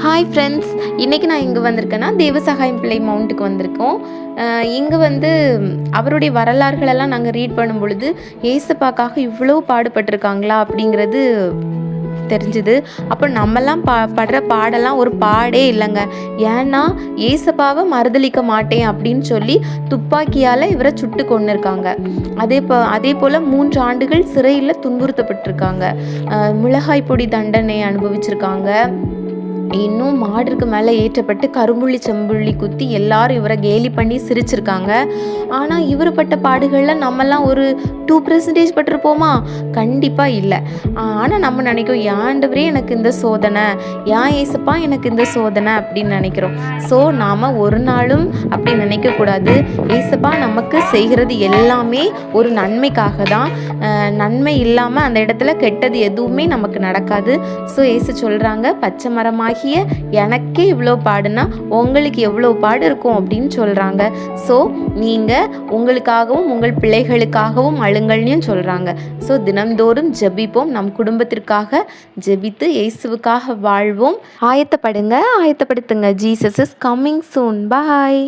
Hi friends, இன்றைக்கி நான் இங்கே வந்திருக்கேன்னா தேவசகாயம் பிள்ளை மவுண்ட்டுக்கு வந்திருக்கோம். இங்கே வந்து அவருடைய வரலாறுகளெல்லாம் நாங்கள் ரீட் பண்ணும் பொழுது ஏசப்பாக்காக இவ்வளோ பாடுபட்டிருக்காங்களா அப்படிங்கிறது தெரிஞ்சுது. அப்போ நம்மெல்லாம் படுற பாடெல்லாம் ஒரு பாடே இல்லைங்க. ஏன்னா ஏசப்பாவை மறுதளிக்க மாட்டேன் அப்படின்னு சொல்லி துப்பாக்கியால் இவரை சுட்டு கொண்டு இருக்காங்க. அதே போல் 3 ஆண்டுகள் சிறையில் துன்புறுத்தப்பட்டிருக்காங்க. மிளகாய் பொடி தண்டனை அனுபவிச்சிருக்காங்க. இன்னும் மாடுக்கு மேலே ஏற்றப்பட்டு கரும்புள்ளி செம்புள்ளி குத்தி எல்லாரும் இவரை கேலி பண்ணி சிரிச்சிருக்காங்க. ஆனால் இவர் பட்ட பாடுகளில் நம்மெல்லாம் ஒரு 2% பட்டிருப்போமா? கண்டிப்பாக இல்லை. ஆனால் நம்ம நினைக்கிறோம், ஆண்டவரே எனக்கு இந்த சோதனை, ஏன் ஏசப்பா எனக்கு இந்த சோதனை அப்படின்னு நினைக்கிறோம். ஸோ நாம் ஒரு நாளும் அப்படி நினைக்கக்கூடாது. ஏசப்பா நமக்கு செய்கிறது எல்லாமே ஒரு நன்மைக்காக தான். நன்மை இல்லாமல் அந்த இடத்துல கெட்டது எதுவுமே நமக்கு நடக்காது. ஸோ ஏசு சொல்கிறாங்க, பச்சை மரமாகி எனக்கே இவ்வளோ பாடுனா உங்களுக்கு எவ்வளோ பாடு இருக்கும் அப்படின்னு சொல்கிறாங்க. ஸோ நீங்கள் உங்களுக்காகவும் உங்கள் பிள்ளைகளுக்காகவும் அழுங்கள்னு சொல்கிறாங்க. ஸோ தினந்தோறும் ஜெபிப்போம். நம் குடும்பத்திற்காக ஜெபித்து இயேசுவுக்காக வாழ்வோம். ஆயத்தப்படுத்துங்க. Jesus is coming soon. Bye.